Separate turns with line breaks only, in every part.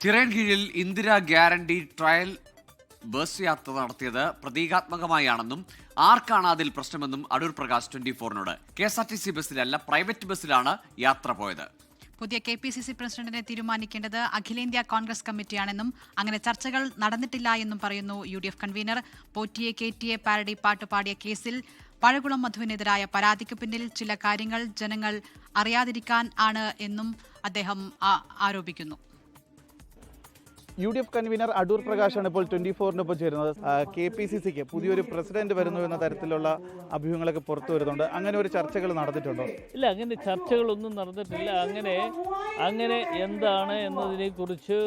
ചിറയൻകീഴിൽ Indira guarantee trial bus യാത്ര നടത്തിയത് പ്രതീകാത്മകമായാണെന്നും ആർക്കാണ് അതിൽ പ്രശ്നമെന്നും അടൂർ പ്രകാശ് 24-നോട്. KSRTC ബസ്സിലല്ല, പ്രൈവറ്റ് ബസ്സിലാണ് യാത്ര പോയത്.
പുതിയ KPCC പ്രസിഡന്റിനെ തീരുമാനിക്കേണ്ടത് അഖിലേന്ത്യാ കോൺഗ്രസ് കമ്മിറ്റിയാണെന്നും അങ്ങനെ ചർച്ചകൾ നടന്നിട്ടില്ല എന്നും പറയുന്നു UDF കൺവീനർ. പോറ്റിയെ കേറ്റിയെ പാരഡി പാട്ട് പാടിയ കേസിൽ പഴകുളം മധുവിനെതിരായ പരാതിക്ക് പിന്നിൽ ചില കാര്യങ്ങൾ ജനങ്ങൾ അറിയാതിരിക്കാൻ ആണ് എന്നും അദ്ദേഹം ആരോപിക്കുന്നു.
UDF കൺവീനർ അടൂർ പ്രകാശാണ് ഇപ്പോൾ 24-നൊപ്പം ചേരുന്നത്. KPCCക്ക് പുതിയൊരു പ്രസിഡന്റ് വരുന്നു എന്ന തരത്തിലുള്ള അഭ്യൂഹങ്ങളൊക്കെ പുറത്തു വരുന്നുണ്ട്. അങ്ങനെ ഒരു ചർച്ചകൾ നടന്നിട്ടുണ്ടോ?
ഇല്ല, അങ്ങനെ ചർച്ചകളൊന്നും നടന്നിട്ടില്ല. അങ്ങനെ എന്താണ് എന്നതിനെക്കുറിച്ച്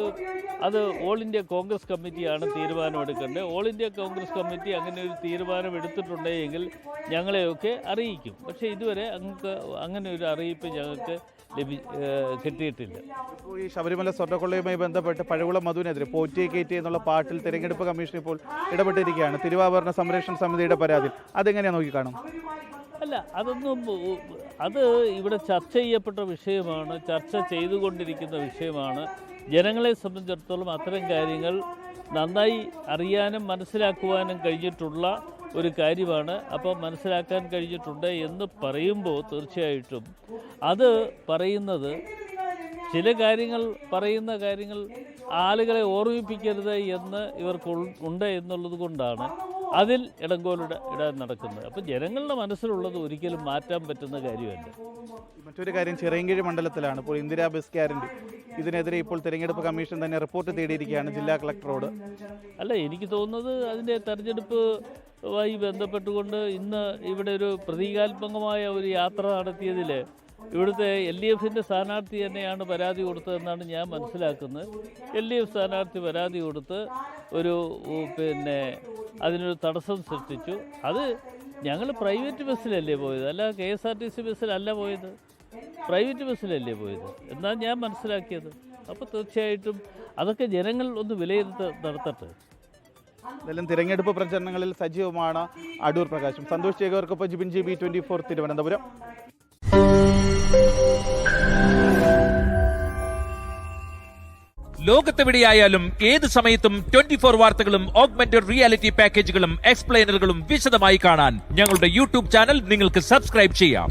അത് ഓൾ ഇന്ത്യ കോൺഗ്രസ് കമ്മിറ്റിയാണ് തീരുമാനമെടുക്കേണ്ടത്. ഓൾ ഇന്ത്യ കോൺഗ്രസ് കമ്മിറ്റി അങ്ങനെ ഒരു തീരുമാനം എടുത്തിട്ടുണ്ടെങ്കിൽ ഞങ്ങളെയൊക്കെ അറിയിക്കും. പക്ഷേ ഇതുവരെ അങ്ങനെ ഒരു അറിയിപ്പ് ഞങ്ങൾക്ക് കിട്ടിയിട്ടില്ല.
ഇപ്പോൾ ഈ ശബരിമല സ്വർണ്ണക്കൊള്ളയുമായി ബന്ധപ്പെട്ട് പഴകുളം മധുവിനെതിരെ പോറ്റിയെ കേറ്റി എന്നുള്ള പാട്ടിൽ തെരഞ്ഞെടുപ്പ് കമ്മീഷൻ ഇപ്പോൾ ഇടപെട്ടിരിക്കുകയാണ്. തിരുവാഭരണ സംരക്ഷണ സമിതിയുടെ പരാതി അതെങ്ങനെയാണ് നോക്കിക്കാണും?
അല്ല, അത് ഇവിടെ ചർച്ച ചെയ്യപ്പെട്ട വിഷയമാണ്, ചർച്ച ചെയ്തുകൊണ്ടിരിക്കുന്ന വിഷയമാണ്. ജനങ്ങളെ സംബന്ധിച്ചിടത്തോളം അത്തരം കാര്യങ്ങൾ നന്നായി അറിയാനും മനസ്സിലാക്കുവാനും കഴിഞ്ഞിട്ടുള്ള ഒരു കാര്യമാണ്. അപ്പോൾ മനസ്സിലാക്കാൻ കഴിഞ്ഞിട്ടുണ്ട് എന്ന് പറയുമ്പോൾ തീർച്ചയായിട്ടും അത് പറയുന്നത് ചില പറയുന്ന കാര്യങ്ങൾ ആളുകളെ ഓർമ്മിപ്പിക്കരുത് എന്ന് ഇവർക്ക് ഉണ്ട് എന്നുള്ളത് കൊണ്ടാണ് അതിൽ ഇടാൻ നടക്കുന്നത്. അപ്പോൾ ജനങ്ങളുടെ മനസ്സിലുള്ളത് ഒരിക്കലും മാറ്റാൻ പറ്റുന്ന കാര്യമല്ല.
മറ്റൊരു കാര്യം, ചിറയൻകീഴ് മണ്ഡലത്തിലാണ് ഇപ്പോൾ ഇന്ദിരാ ബസ് ഗ്യാരണ്ടി. ഇതിനെതിരെ ഇപ്പോൾ തെരഞ്ഞെടുപ്പ് കമ്മീഷൻ തന്നെ റിപ്പോർട്ട് തേടിയിരിക്കുകയാണ് ജില്ലാ കളക്ടറോട്.
അല്ല, എനിക്ക് തോന്നുന്നത് അതിൻ്റെ തെരഞ്ഞെടുപ്പുമായി ബന്ധപ്പെട്ടുകൊണ്ട് ഇന്ന് ഇവിടെ ഒരു പ്രതീകാത്മകമായ ഒരു യാത്ര നടത്തിയതിൽ ഇവിടുത്തെ LDFിൻ്റെ സ്ഥാനാർത്ഥി തന്നെയാണ് പരാതി കൊടുത്തതെന്നാണ് ഞാൻ മനസ്സിലാക്കുന്നത്. LDF സ്ഥാനാർത്ഥി പരാതി കൊടുത്ത് അതിനൊരു തടസ്സം സൃഷ്ടിച്ചു. അത് ഞങ്ങൾ പ്രൈവറ്റ് ബസ്സിലല്ലേ പോയത്, അല്ല KSRTC ബസ്സിലല്ല പോയത്, പ്രൈവറ്റ് ബസ്സിലല്ലേ പോയത് എന്നാണ് ഞാൻ മനസ്സിലാക്കിയത്. അപ്പോൾ തീർച്ചയായിട്ടും അതൊക്കെ ജനങ്ങൾ ഒന്ന് നടത്തട്ടെ.
ഇതെല്ലാം തിരഞ്ഞെടുപ്പ് പ്രചരണങ്ങളിൽ സജീവമാണ് അടൂർ പ്രകാശും. സന്തോഷ് ചേകവർക്കൊപ്പം ജിബിൻ GB 24 തിരുവനന്തപുരം.
ലോകത്തെവിടെയായാലും ഏത് സമയത്തും 24 വാർത്തകളും ഓഗ്മെന്റഡ് റിയാലിറ്റി പാക്കേജുകളും എക്സ്പ്ലെയിനറുകളും വിശദമായി കാണാൻ ഞങ്ങളുടെ YouTube ചാനൽ നിങ്ങൾക്ക് സബ്സ്ക്രൈബ് ചെയ്യാം.